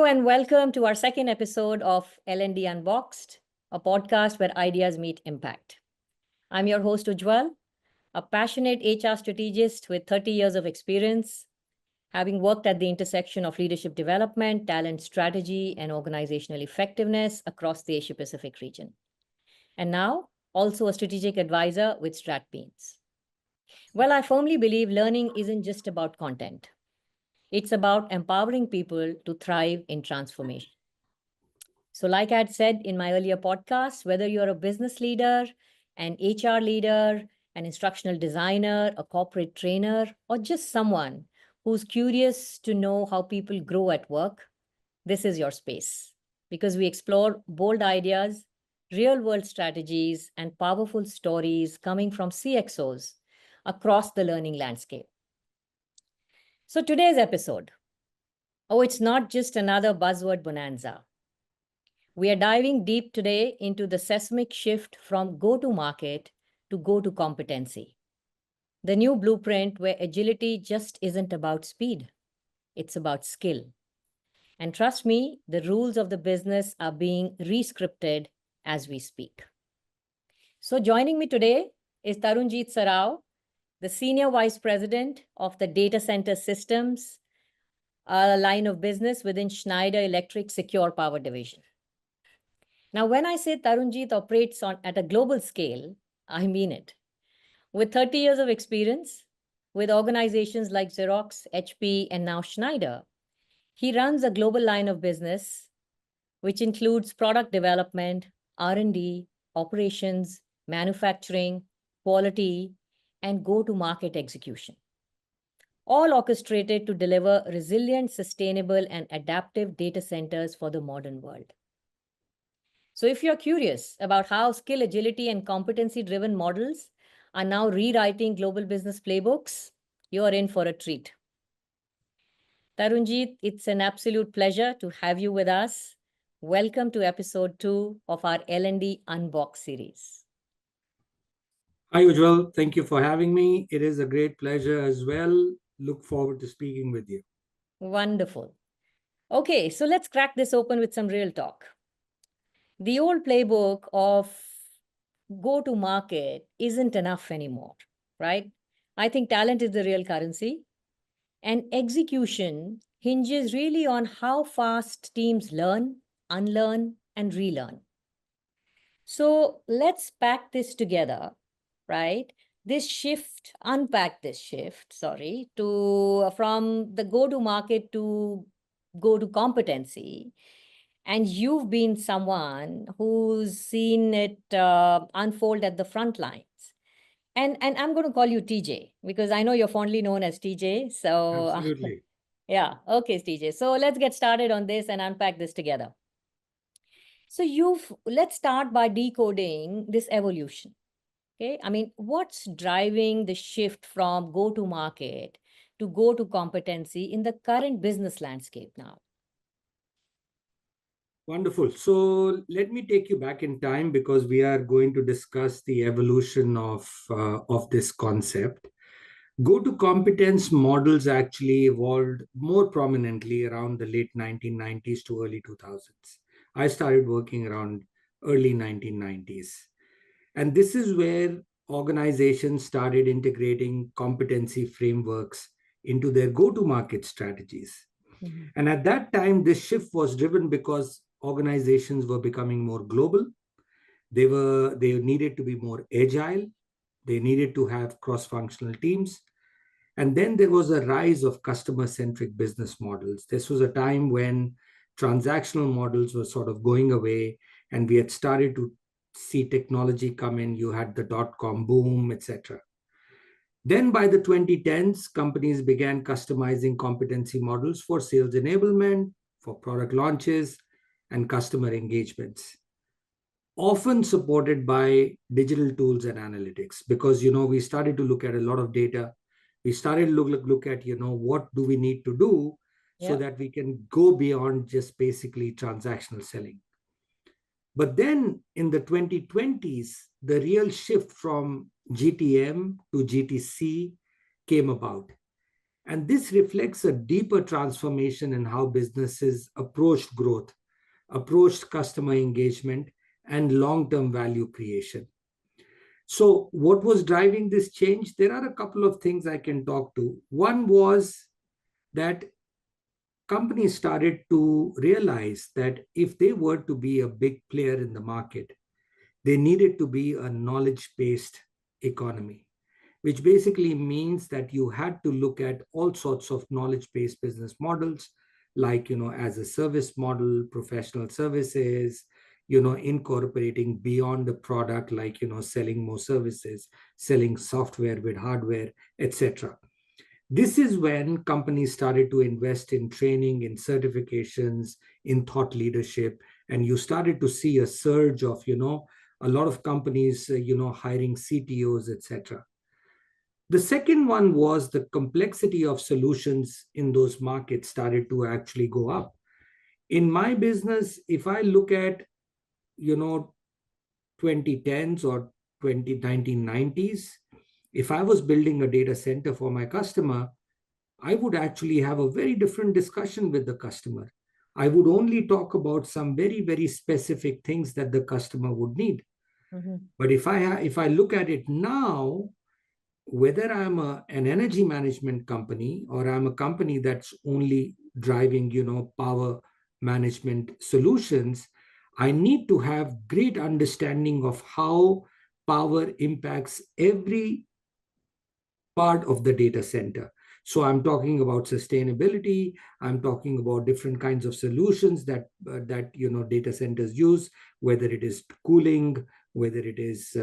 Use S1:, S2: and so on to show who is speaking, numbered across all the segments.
S1: Hello and welcome to our second episode of L&D Unboxed, a podcast where ideas meet impact. I'm your host Ujjwal, a passionate HR strategist with 30 years of experience, having worked at the intersection of leadership development, talent strategy, and organizational effectiveness across the Asia Pacific region. And now, also a strategic advisor with Stratbeans. Well, I firmly believe learning isn't just about content. It's about empowering people to thrive in transformation. So, like I had said in my earlier podcast, whether you're a business leader, an HR leader, an instructional designer, a corporate trainer, or just someone who's curious to know how people grow at work, this is your space because we explore bold ideas, real world strategies, and powerful stories coming from CXOs across the learning landscape. So, today's episode, it's not just another buzzword bonanza. We are diving deep today into the seismic shift from go-to-market to go-to-competency. The new blueprint where agility just isn't about speed, it's about skill. And trust me, the rules of the business are being re-scripted as we speak. So joining me today is Tarunjeet Sarao, the Senior Vice President of the Data Center Systems line of business within Schneider Electric Secure Power Division. Now, when I say Tarunjeet operates at a global scale, I mean it. With 30 years of experience, with organizations like Xerox, HP, and now Schneider, he runs a global line of business, which includes product development, R&D, operations, manufacturing, quality, and go-to-market execution, all orchestrated to deliver resilient, sustainable, and adaptive data centers for the modern world. So if you're curious about how skill, agility, and competency-driven models are now rewriting global business playbooks, you're in for a treat. Tarunjeet, it's an absolute pleasure to have you with us. Welcome to episode 2 of our L&D Unboxed series.
S2: Hi, Ujjwal. Thank you for having me. It is a great pleasure as well. Look forward to speaking with you.
S1: Wonderful. Okay, so let's crack this open with some real talk. The old playbook of go-to-market isn't enough anymore, right? I think talent is the real currency. And execution hinges really on how fast teams learn, unlearn, and relearn. So let's pack this together, right? Unpack this shift, from the go-to-market to go-to-competency. And you've been someone who's seen it unfold at the front lines. And I'm going to call you TJ because I know you're fondly known as TJ. So
S2: Absolutely.
S1: yeah, okay, TJ. So let's get started on this and unpack this together. So let's start by decoding this evolution. Okay, I mean, what's driving the shift from go-to-market to go-to-competency in the current business landscape now?
S2: Wonderful. So let me take you back in time because we are going to discuss the evolution of this concept. Go-to-competence models actually evolved more prominently around the late 1990s to early 2000s. I started working around early 1990s. And this is where organizations started integrating competency frameworks into their go-to-market strategies.
S1: Mm-hmm.
S2: And at that time, this shift was driven because organizations were becoming more global. They needed to be more agile. They needed to have cross-functional teams. And then there was a rise of customer-centric business models. This was a time when transactional models were sort of going away, and we had started to see technology come in. You had the dot-com boom, etc. Then by the 2010s, companies began customizing competency models for sales enablement, for product launches, and customer engagements, often supported by digital tools and analytics, because we started to look at a lot of data. We started to look at what do we need to do so that we can go beyond just basically transactional selling. But then in the 2020s, the real shift from GTM to GTC came about. And this reflects a deeper transformation in how businesses approached growth, approached customer engagement, and long-term value creation. So, what was driving this change? There are a couple of things I can talk to. One was that companies started to realize that if they were to be a big player in the market, they needed to be a knowledge-based economy, which basically means that you had to look at all sorts of knowledge-based business models, like, as a service model, professional services, incorporating beyond the product, like, selling more services, selling software with hardware, etc. This is when companies started to invest in training, in certifications, in thought leadership, and you started to see a surge of, a lot of companies, hiring CTOs, etc. The second one was the complexity of solutions in those markets started to actually go up. In my business, if I look at, you know, 2010s or 1990s, if I was building a data center for my customer, I would actually have a very different discussion with the customer. I would only talk about some very, very specific things that the customer would need.
S1: Mm-hmm.
S2: But if I look at it now, whether I'm an energy management company or I'm a company that's only driving, power management solutions, I need to have great understanding of how power impacts every part of the data center. So I'm talking about sustainability. I'm talking about different kinds of solutions that data centers use, whether it is cooling, whether it is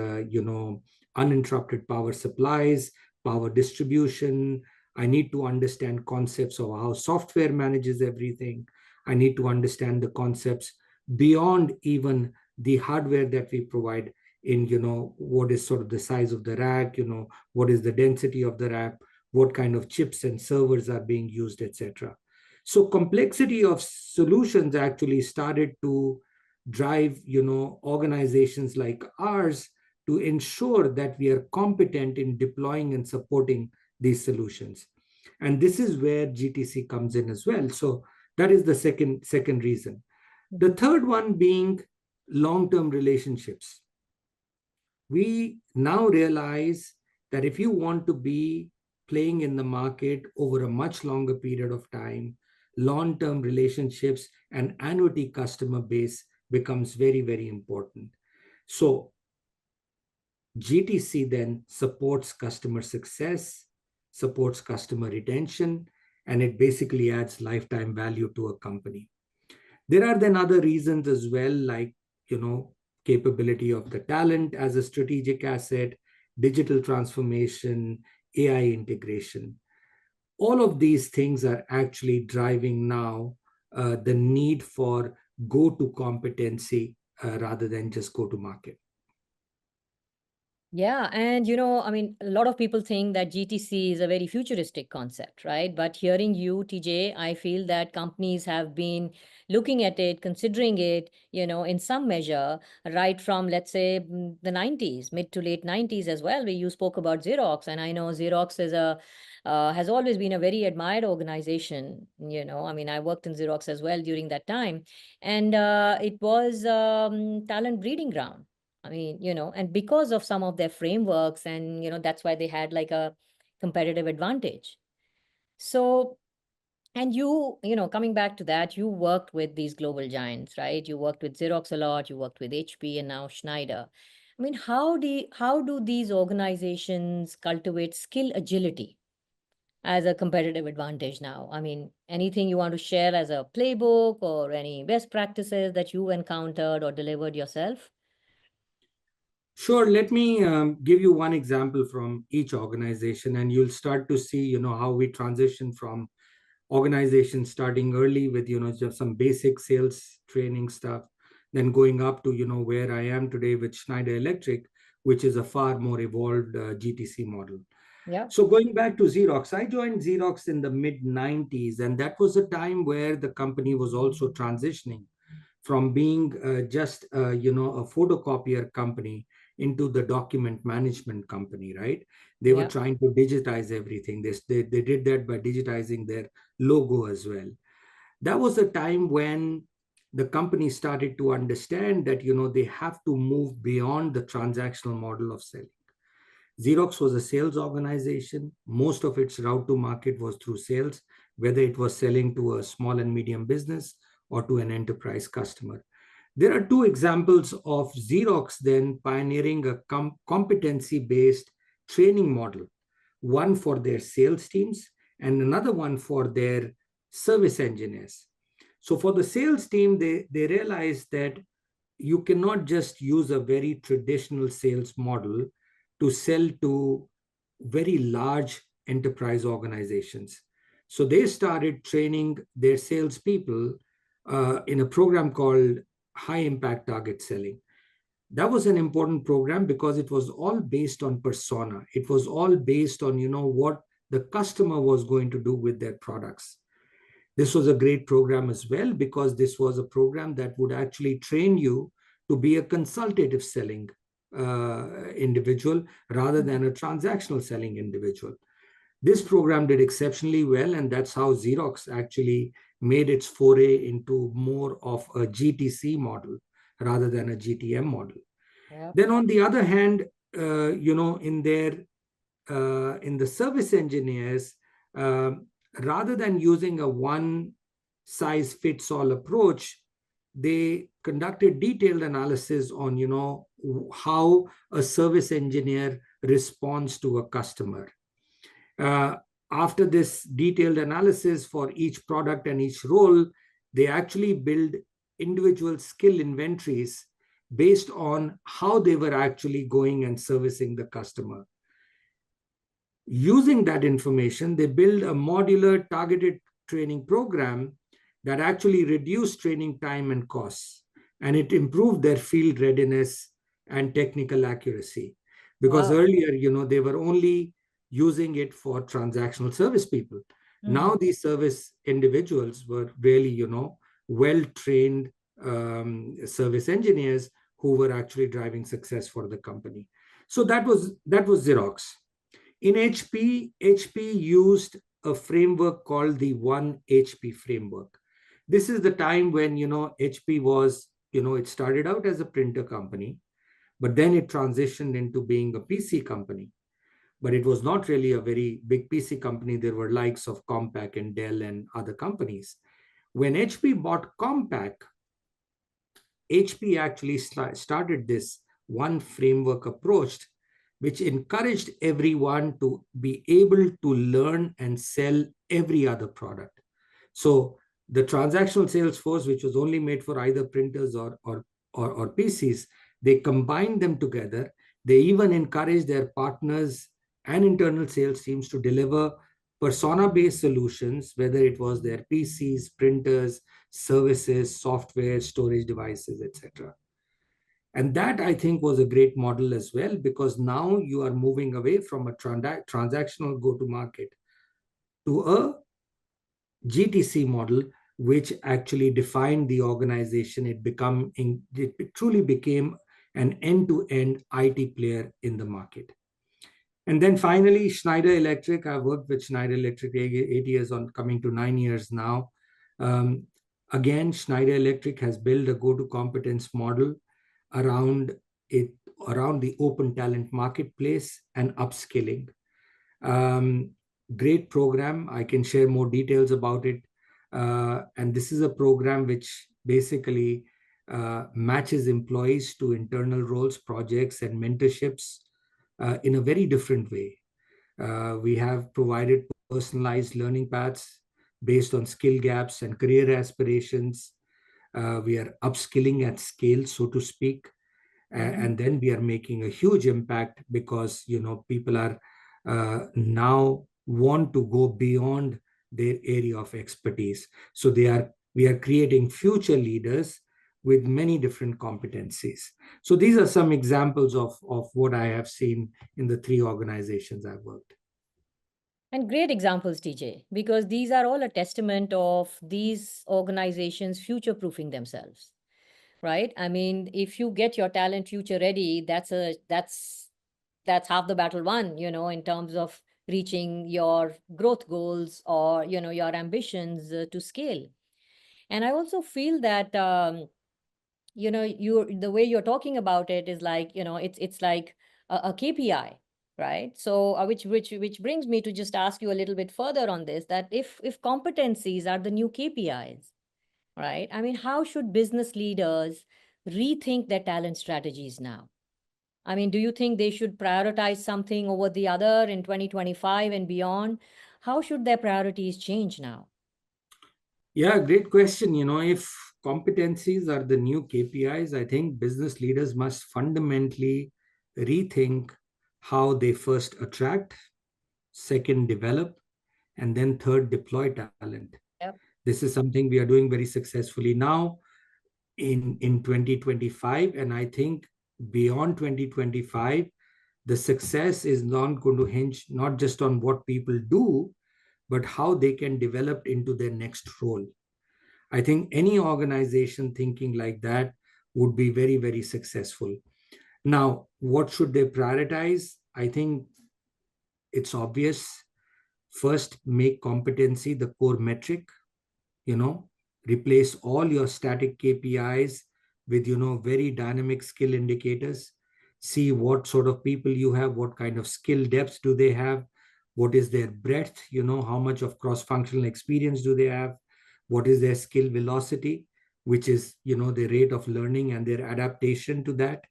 S2: uninterrupted power supplies, power distribution. I need to understand concepts of how software manages everything. I need to understand the concepts beyond even the hardware that we provide in, what is sort of the size of the rack, what is the density of the rack, what kind of chips and servers are being used, etc. So complexity of solutions actually started to drive, organizations like ours to ensure that we are competent in deploying and supporting these solutions. And this is where GTC comes in as well. So that is the second reason. The third one being long-term relationships. We now realize that if you want to be playing in the market over a much longer period of time, long-term relationships and annuity customer base becomes very, very important. So GTC then supports customer success, supports customer retention, and it basically adds lifetime value to a company. There are then other reasons as well, like, capability of the talent as a strategic asset, digital transformation, AI integration. All of these things are actually driving now the need for go-to-competency rather than just go-to-market.
S1: Yeah, and I mean, a lot of people think that GTC is a very futuristic concept, right? But hearing you, TJ, I feel that companies have been looking at it, considering it, in some measure, right from, let's say, the 90s, mid to late 90s as well, where you spoke about Xerox. And I know Xerox has always been a very admired organization. I mean, I worked in Xerox as well during that time. And it was talent breeding ground. I mean, and because of some of their frameworks, and, that's why they had like a competitive advantage. So, and coming back to that, you worked with these global giants, right? You worked with Xerox a lot, you worked with HP and now Schneider. I mean, how do these organizations cultivate skill agility as a competitive advantage now? I mean, anything you want to share as a playbook or any best practices that you encountered or delivered yourself?
S2: Sure. Let me give you one example from each organization, and you'll start to see, how we transition from organizations starting early with, just some basic sales training stuff, then going up to, where I am today with Schneider Electric, which is a far more evolved GTC model.
S1: Yeah.
S2: So going back to Xerox, I joined Xerox in the mid 90s, and that was a time where the company was also transitioning from being just a photocopier company into the document management company, right? They were
S1: Yeah.
S2: trying to digitize everything. They did that by digitizing their logo as well. That was a time when the company started to understand that, they have to move beyond the transactional model of selling. Xerox was a sales organization. Most of its route to market was through sales, whether it was selling to a small and medium business or to an enterprise customer. There are two examples of Xerox then pioneering a competency based training model, one for their sales teams and another one for their service engineers. So, for the sales team, they realized that you cannot just use a very traditional sales model to sell to very large enterprise organizations. So they started training their salespeople in a program called High Impact Target Selling. That was an important program because it was all based on persona. It was all based on, what the customer was going to do with their products. This was a great program as well because this was a program that would actually train you to be a consultative selling individual rather than a transactional selling individual. This program did exceptionally well, and that's how Xerox actually made its foray into more of a GTC model rather than a GTM model.
S1: Yeah.
S2: Then, on the other hand, in the service engineers, rather than using a one size fits all approach, they conducted detailed analysis on, how a service engineer responds to a customer. Uh, After this detailed analysis for each product and each role, they actually build individual skill inventories based on how they were actually going and servicing the customer. Using that information, they build a modular targeted training program that actually reduced training time and costs, and it improved their field readiness and technical accuracy. Because
S1: Wow.
S2: earlier, they were only using it for transactional service people. Now these service individuals were really, well-trained service engineers who were actually driving success for the company. So that was Xerox. In HP used a framework called the One HP framework. This is the time when, HP was, it started out as a printer company, but then it transitioned into being a PC company. But it was not really a very big PC company. There were likes of Compaq and Dell and other companies. When HP bought Compaq, HP actually started this one framework approach, which encouraged everyone to be able to learn and sell every other product. So the transactional sales force, which was only made for either printers or PCs, they combined them together. They even encouraged their partners and internal sales teams to deliver persona-based solutions, whether it was their PCs, printers, services, software, storage devices, etc. And that, I think, was a great model as well, because now you are moving away from a transactional go-to-market to a GTC model, which actually defined the organization. It truly became an end-to-end IT player in the market. And then finally, Schneider Electric. I've worked with Schneider Electric 8 years, on coming to 9 years now. Um, Again, Schneider Electric has built a go-to-competence model around it, around the open talent marketplace and upskilling. Um, Great program. I can share more details about it. And this is a program which basically matches employees to internal roles, projects, and mentorships in a very different way. We have provided personalized learning paths based on skill gaps and career aspirations. We are upskilling at scale, so to speak. And then we are making a huge impact because, people are now want to go beyond their area of expertise. So we are creating future leaders with many different competencies. So these are some examples of what I have seen in the 3 organizations I've worked.
S1: And great examples, TJ, because these are all a testament of these organizations future proofing themselves. right? I mean, if you get your talent future ready, that's half the battle won, in terms of reaching your growth goals, or your ambitions to scale. And I also feel that the way you're talking about it is like, it's like a KPI, right? So which brings me to just ask you a little bit further on this, that if competencies are the new KPIs, right? I mean, how should business leaders rethink their talent strategies now? I mean, do you think they should prioritize something over the other in 2025 and beyond? How should their priorities change now?
S2: Yeah, great question. If competencies are the new KPIs, I think business leaders must fundamentally rethink how they first attract, second develop, and then third deploy talent.
S1: Yep.
S2: This is something we are doing very successfully now in 2025. And I think beyond 2025, the success is not going to hinge not just on what people do, but how they can develop into their next role. I think any organization thinking like that would be very, very successful. Now, what should they prioritize? I think it's obvious. First, make competency the core metric. you know Replace all your static KPIs with very dynamic skill indicators. See what sort of people you have, what kind of skill depth do they have, what is their breadth, how much of cross functional experience do they have, what is their skill velocity, which is the rate of learning and their adaptation to that.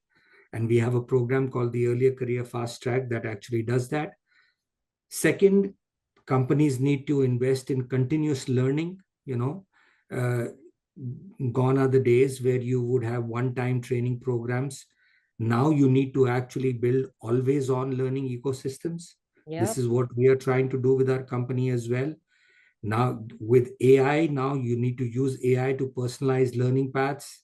S2: And we have a program called the Earlier Career Fast Track that actually does that. Second, companies need to invest in continuous learning. Uh, Gone are the days where you would have one-time training programs. Now you need to actually build always-on learning ecosystems. This
S1: Yep.
S2: is what we are trying to do with our company as well. Now with AI, now you need to use AI to personalize learning paths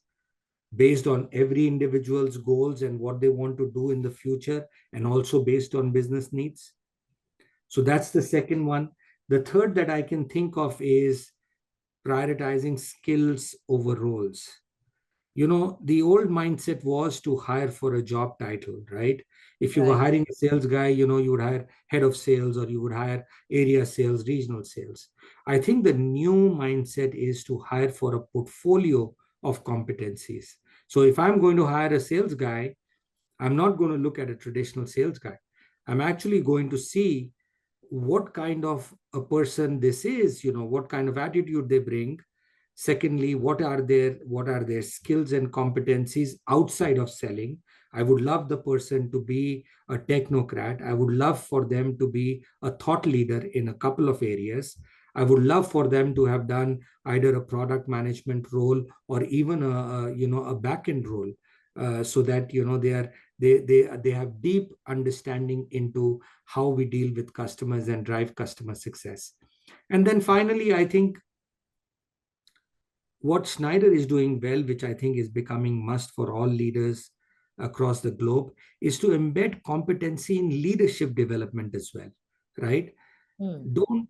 S2: based on every individual's goals and what they want to do in the future, and also based on business needs. So that's the second one. The third that I can think of is prioritizing skills over roles. The old mindset was to hire for a job title, right? If you were
S1: Right.
S2: hiring a sales guy, you would hire head of sales, or you would hire area sales, regional sales. I think the new mindset is to hire for a portfolio of competencies. So if I'm going to hire a sales guy, I'm not going to look at a traditional sales guy. I'm actually going to see what kind of a person this is, what kind of attitude they bring. Secondly, what are their skills and competencies outside of selling. I would love the person to be a technocrat. I would love for them to be a thought leader in a couple of areas. I would love for them to have done either a product management role or even a back end role, so that they have deep understanding into how we deal with customers and drive customer success. And then finally, I think what Schneider is doing well, which I think is becoming must for all leaders across the globe, is to embed competency in leadership development as well, right?
S1: Hmm.
S2: Don't,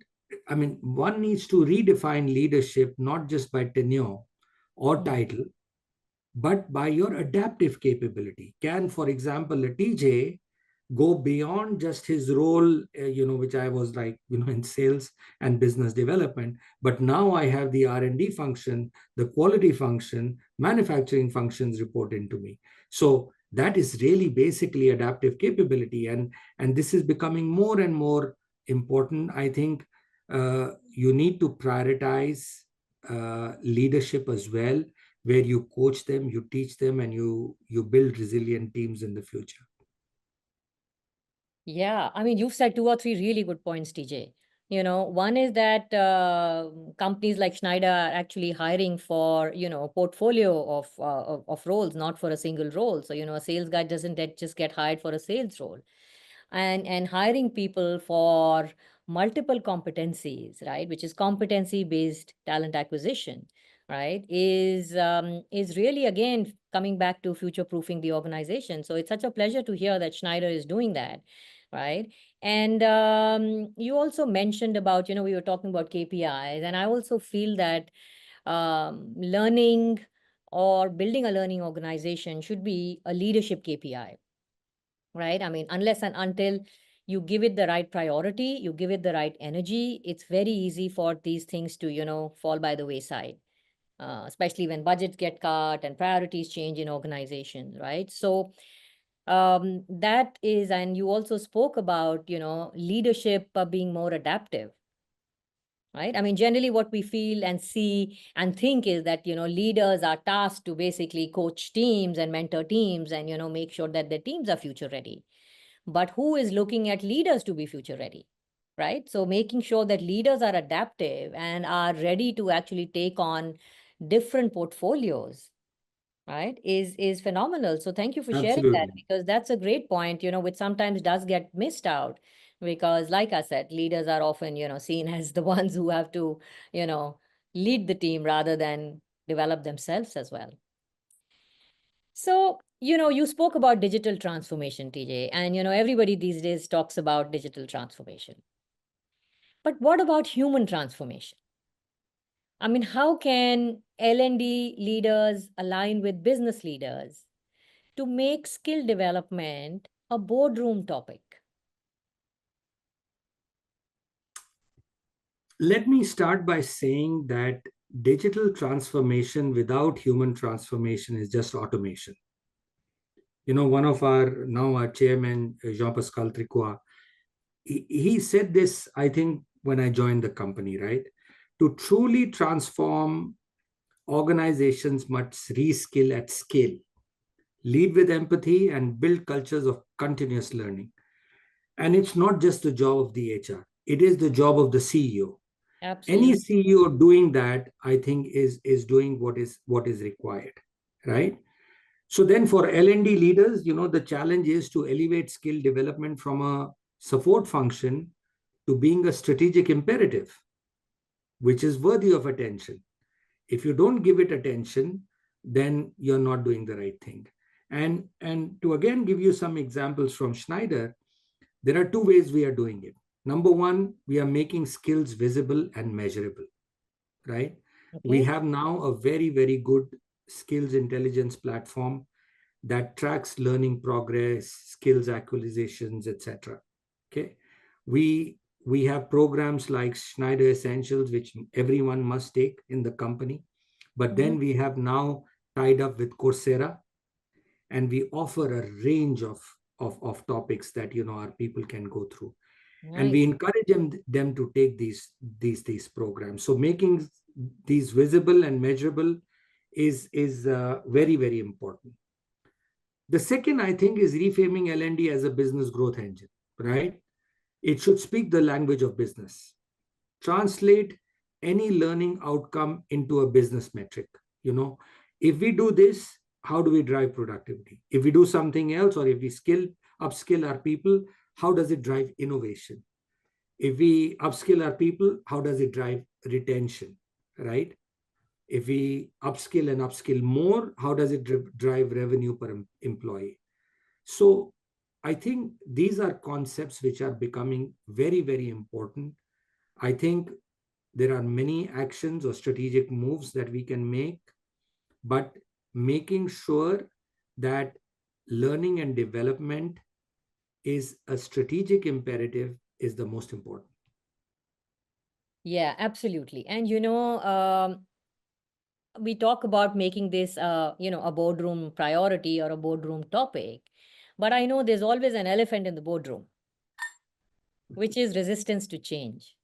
S2: I mean, one needs to redefine leadership not just by tenure or
S1: Hmm.
S2: title, but by your adaptive capability. Can, for example, a TJ go beyond just his role, which I was like, in sales and business development, but now I have the R&D function, the quality function, manufacturing functions report into me. So that is really basically adaptive capability, and this is becoming more and more important. I think you need to prioritize leadership as well, where you coach them, you teach them, and you build resilient teams in the future.
S1: Yeah, I mean, you've said two or three really good points, TJ. One is that companies like Schneider are actually hiring for, a portfolio of roles, not for a single role. So, a sales guy doesn't just get hired for a sales role. And hiring people for multiple competencies, right, which is competency based talent acquisition, right, is really, again, coming back to future proofing the organization. So it's such a pleasure to hear that Schneider is doing that, right? And you also mentioned about, we were talking about KPIs, and I also feel that learning or building a learning organization should be a leadership KPI, right? I mean, unless and until you give it the right priority, you give it the right energy, it's very easy for these things to, fall by the wayside, especially when budgets get cut and priorities change in organizations, right? So that is, and you also spoke about, leadership being more adaptive, right? I mean, generally what we feel and see and think is that, leaders are tasked to basically coach teams and mentor teams and, make sure that the teams are future ready. But who is looking at leaders to be future ready, right? So making sure that leaders are adaptive and are ready to actually take on different portfolios, right, is phenomenal. So thank you for sharing that,
S2: Absolutely.
S1: because that's a great point, which sometimes does get missed out, because like I said, leaders are often, seen as the ones who have to, you know lead the team rather than develop themselves as well. So, you spoke about digital transformation, TJ, and everybody these days talks about digital transformation. But what about human transformation? I mean, how can L&D leaders align with business leaders to make skill development a boardroom topic?
S2: Let me start by saying that digital transformation without human transformation is just automation. One of our chairman, Jean-Pascal Tricoire, he said this, I think, when I joined the company, right? To truly transform, organizations must reskill at scale, lead with empathy, and build cultures of continuous learning. And it's not just the job of the HR, it is the job of the CEO. Any
S1: Absolutely.
S2: CEO doing that, I think, is doing what is required, right? So then for L&D leaders, the challenge is to elevate skill development from a support function to being a strategic imperative, which is worthy of attention. If you don't give it attention, then you're not doing the right thing. And to again give you some examples from Schneider, there are two ways we are doing it. Number one, we are making skills visible and measurable, right? We
S1: Okay.
S2: have now a very, very good skills intelligence platform that tracks learning progress, skills acquisitions, etc. Okay, we have programs like Schneider Essentials, which everyone must take in the company. But
S1: Mhm.
S2: then we have now tied up with Coursera, and we offer a range of topics that our people can go through, and we
S1: Nice.
S2: encourage them to take these programs. So making these visible and measurable is very, very important. The second, I think, is reframing L&D as a business growth engine, right? It should speak the language of business, translate any learning outcome into a business metric. If we do this, how do we drive productivity? If we do something else, or if we upskill our people, how does it drive innovation? If we upskill our people, how does it drive retention, right? If we upskill more, how does it drive revenue per employee? So I think these are concepts which are becoming very, very important. I think there are many actions or strategic moves that we can make, but making sure that learning and development is a strategic imperative is the most important.
S1: Yeah, absolutely. And we talk about making this a boardroom priority or a boardroom topic, but I know there's always an elephant in the boardroom, which is resistance to change,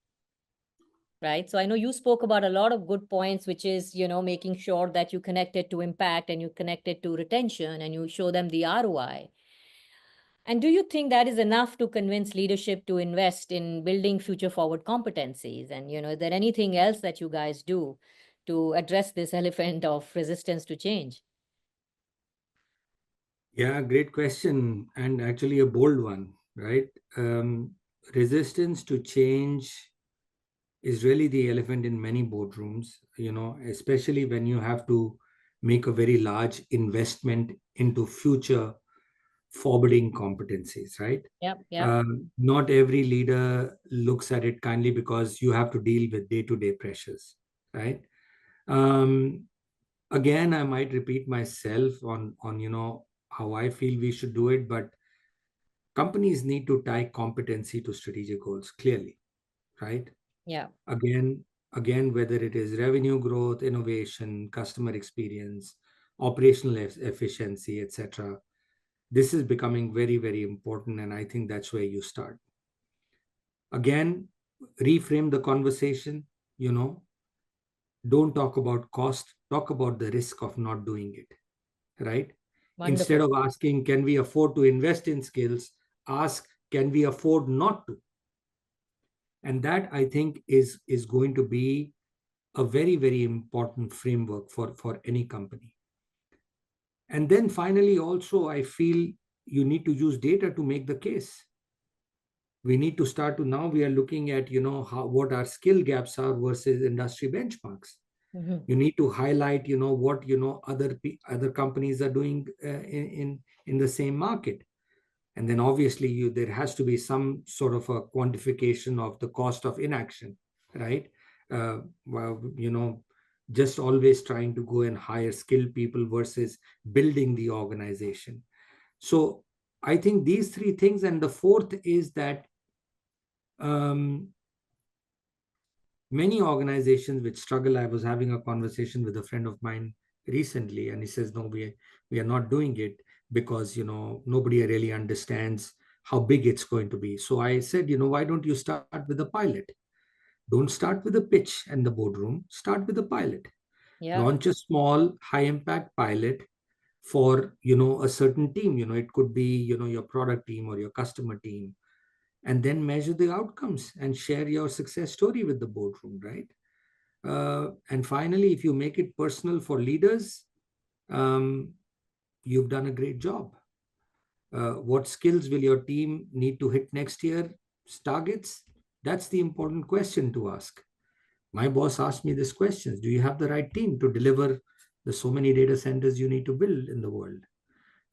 S1: right? So I know you spoke about a lot of good points, which is, making sure that you connect it to impact and you connect it to retention and you show them the ROI. And do you think that is enough to convince leadership to invest in building future forward competencies? And, is there anything else that you guys do to address this elephant of resistance to change?
S2: Yeah, great question, and actually a bold one, right? Resistance to change is really the elephant in many boardrooms, especially when you have to make a very large investment into future forwarding competencies, right?
S1: Yep, yep.
S2: Not every leader looks at it kindly because you have to deal with day-to-day pressures, right? Um, Again, I might repeat myself on how I feel we should do it, but companies need to tie competency to strategic goals clearly, right?
S1: Yeah.
S2: Again, whether it is revenue growth, innovation, customer experience, operational efficiency, etc. This is becoming very, very important, and I think that's where you start. Again, reframe the conversation. Don't talk about cost, talk about the risk of not doing it, right? Instead
S1: Wonderful.
S2: of asking, can we afford to invest in skills, ask, can we afford not to? And that, I think, is going to be a very, very important framework for any company. And then finally, also, I feel you need to use data to make the case. We need to start to, now we are looking at, what our skill gaps are versus industry benchmarks.
S1: Mm-hmm.
S2: You need to highlight, what, other companies are doing in the same market. And then obviously there has to be some sort of a quantification of the cost of inaction, right? Well, just always trying to go and hire skilled people versus building the organization. So I think these three things, and the fourth is that um, many organizations which struggle. I was having a conversation with a friend of mine recently, and he says, no, we are not doing it because nobody really understands how big it's going to be. So I said, why don't you start with a pilot? Don't start with a pitch and the boardroom, start with a pilot.
S1: Yeah.
S2: Launch a small high impact pilot for a certain team. It could be your product team or your customer team, and then measure the outcomes and share your success story with the boardroom, right? And finally, if you make it personal for leaders, um, you've done a great job. What skills will your team need to hit next year's targets? That's the important question to ask. My boss asked me this question: do you have the right team to deliver the so many data centers you need to build in the world?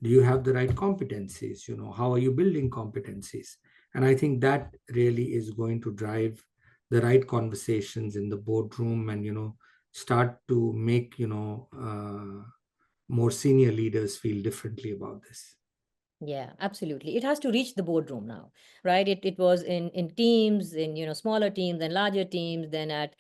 S2: Do you have the right competencies? How are you building competencies? And I think that really is going to drive the right conversations in the boardroom, and start to make more senior leaders feel differently about this.
S1: Yeah, absolutely. It has to reach the boardroom now, right? It was in teams, in smaller teams and larger teams, then at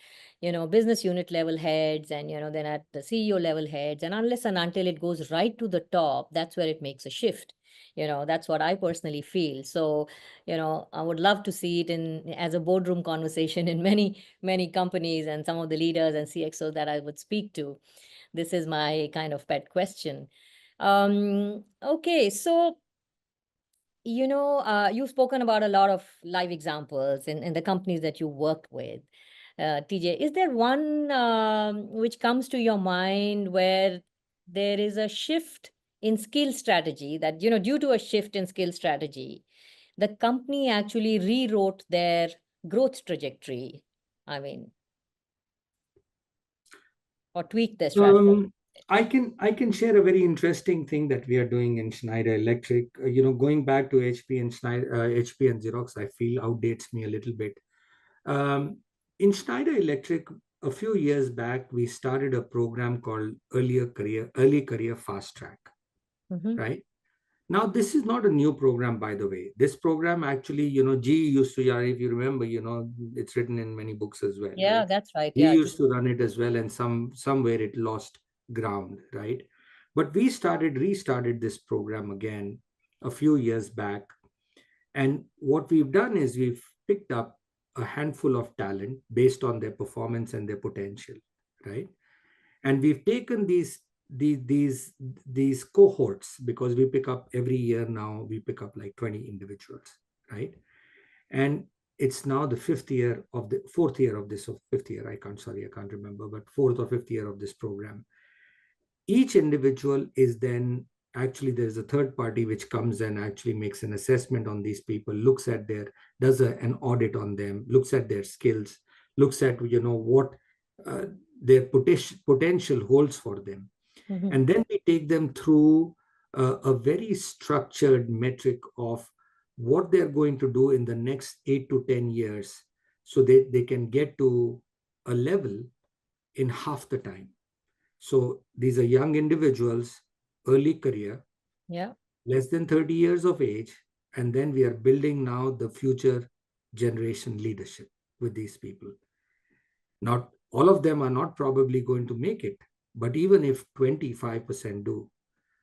S1: business unit level heads, and then at the CEO level heads. And unless and until it goes right to the top, that's where it makes a shift. That's what I personally feel. So, I would love to see it in as a boardroom conversation in many, many companies, and some of the leaders and CXOs that I would speak to. This is my kind of pet question. Okay, so you've spoken about a lot of live examples in the companies that you work with. TJ, is there one which comes to your mind where there is a shift in skill strategy that, due to a shift in skill strategy, the company actually rewrote their growth trajectory? I mean, or tweaked their strategy?
S2: I can share a very interesting thing that we are doing in Schneider Electric. Going back to HP and HP and Xerox, I feel outdates me a little bit. In Schneider Electric, a few years back, we started a program called Early Career Fast Track,
S1: Mm-hmm.
S2: right? Now, this is not a new program, by the way. This program actually, GE used to, yeah, if you remember, it's written in many books as well,
S1: Yeah,
S2: right?
S1: that's right.
S2: GE
S1: Yeah.
S2: used to run it as well, and somewhere it lost ground, right? But we restarted this program again a few years back. And what we've done is we've picked up a handful of talent based on their performance and their potential, right? And we've taken these cohorts, because we pick up every year now, we pick up like 20 individuals, right? And it's now the fourth year of this, or fifth year, I can't remember, but fourth or fifth year of this program. Each individual is then, actually there's a third party which comes and actually makes an assessment on these people, looks at an audit on them, looks at their skills, looks at what uh, their potential holds for them.
S1: Mm-hmm.
S2: And then we take them through a very structured metric of what they're going to do in the next 8 to 10 years, so they can get to a level in half the time. So these are young individuals, early career,
S1: Yeah.
S2: less than 30 years of age, and then we are building now the future generation leadership with these people. Not all of them are not probably going to make it, but even if 25% do,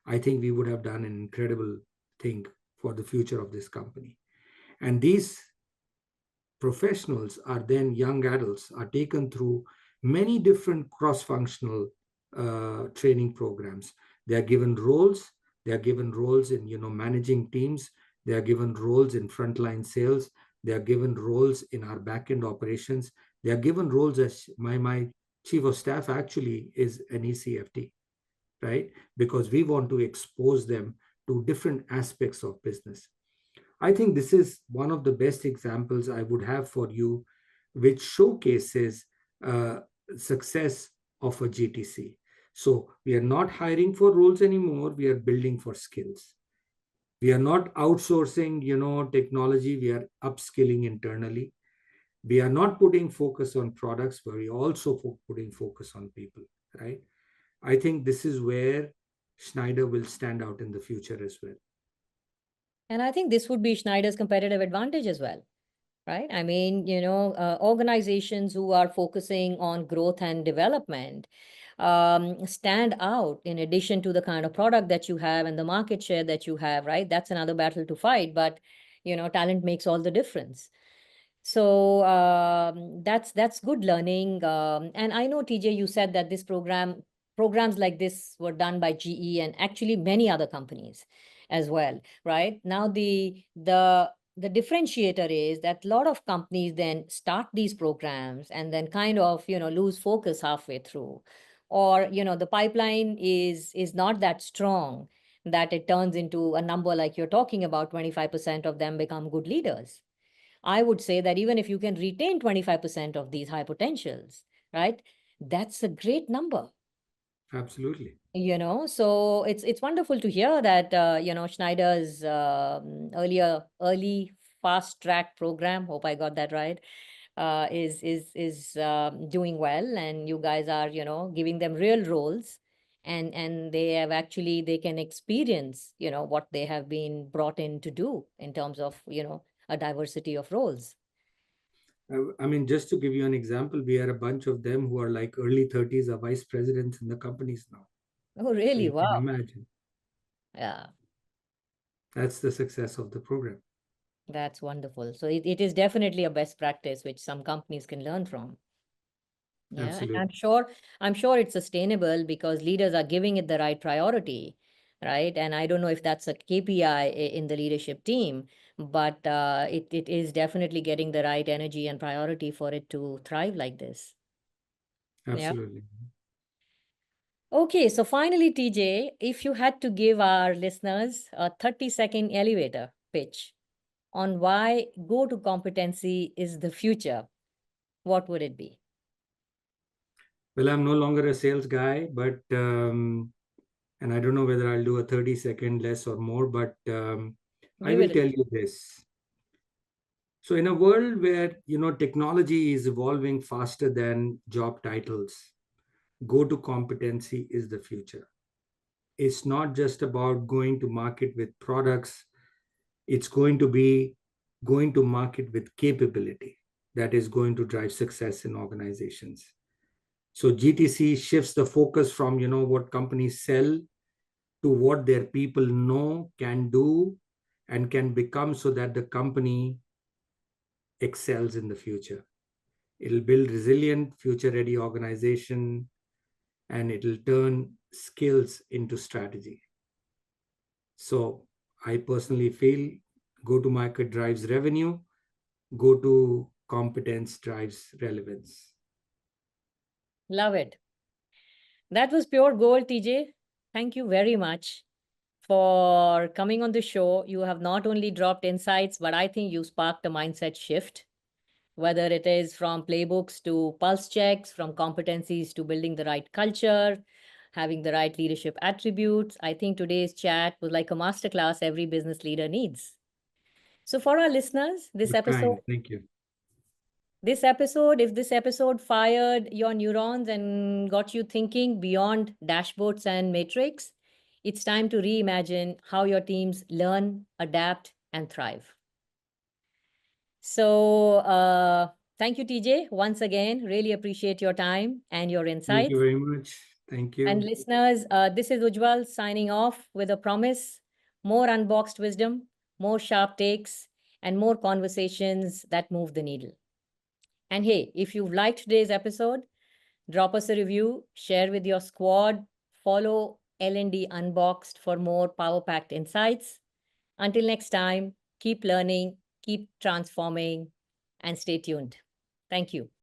S2: I think we would have done an incredible thing for the future of this company. And these professionals are then young adults are taken through many different cross-functional training programs. They are given roles. They are given roles in managing teams. They are given roles in frontline sales. They are given roles in our back-end operations. They are given roles as my chief of staff actually is an ECFT, right? Because we want to expose them to different aspects of business. I think this is one of the best examples I would have for you, which showcases uh, success of a GTC. So we are not hiring for roles anymore. We are building for skills. We are not outsourcing, technology. We are upskilling internally. We are not putting focus on products, but we also putting focus on people, right? I think this is where Schneider will stand out in the future as well.
S1: And I think this would be Schneider's competitive advantage as well, right? I mean, organizations who are focusing on growth and development stand out in addition to the kind of product that you have and the market share that you have, right? That's another battle to fight, but talent makes all the difference. So that's good learning. And I know, TJ, you said that programs like this were done by GE and actually many other companies as well, right? Now the differentiator is that a lot of companies then start these programs and then kind of lose focus halfway through, or the pipeline is not that strong that it turns into a number like you're talking about. 25% of them become good leaders. I would say that even if you can retain 25% of these high potentials, right, that's a great number.
S2: Absolutely.
S1: So it's wonderful to hear that Schneider's early fast track program, hope I got that right, is doing well, and you guys are giving them real roles, and they can experience what they have been brought in to do in terms of a diversity of roles.
S2: I mean, just to give you an example, we are a bunch of them who are like early 30s, are vice presidents in the companies now.
S1: Oh,
S2: So
S1: really?
S2: you can
S1: Wow.
S2: imagine
S1: Yeah,
S2: that's the success of the program.
S1: that's wonderful. So it is definitely a best practice which some companies can learn from. Yeah, and
S2: Absolutely.
S1: I'm sure it's sustainable because leaders are giving it the right priority, right? And I don't know if that's a KPI in the leadership team, but it is definitely getting the right energy and priority for it to thrive like this. Yeah.
S2: Absolutely.
S1: Okay, so finally, TJ, if you had to give our listeners a 30-second elevator pitch on why go-to-competency is the future, what would it be?
S2: Well, I'm no longer a sales guy, but and I don't know whether I'll do a 30-second less or more, but I
S1: Give
S2: will
S1: it.
S2: tell you this. So in a world where technology is evolving faster than job titles, go to competency is the future. It's not just about going to market with products. It's going to be going to market with capability that is going to drive success in organizations. So GTC shifts the focus from what companies sell to what their people know, can do, and can become, so that the company excels in the future. It'll build resilient, future ready organization, and it'll turn skills into strategy. So I personally feel go to market drives revenue, go to competence drives relevance.
S1: Love it. That was pure gold, TJ. Thank you very much for coming on the show. You have not only dropped insights, but I think you sparked a mindset shift, whether it is from playbooks to pulse checks, from competencies to building the right culture, having the right leadership attributes. I think today's chat was like a masterclass every business leader needs. So, for our listeners, this
S2: You're
S1: episode
S2: kind. Thank you.
S1: If this episode fired your neurons and got you thinking beyond dashboards and metrics, it's time to reimagine how your teams learn, adapt, and thrive. So, thank you, TJ, once again. Really appreciate your time and your
S2: Thank you
S1: insights.
S2: very much. Thank you.
S1: And listeners, this is Ujjwal signing off with a promise: more unboxed wisdom, more sharp takes, and more conversations that move the needle. And hey, if you've liked today's episode, drop us a review, share with your squad, follow L&D Unboxed for more power-packed insights. Until next time, keep learning, keep transforming, and stay tuned. Thank you.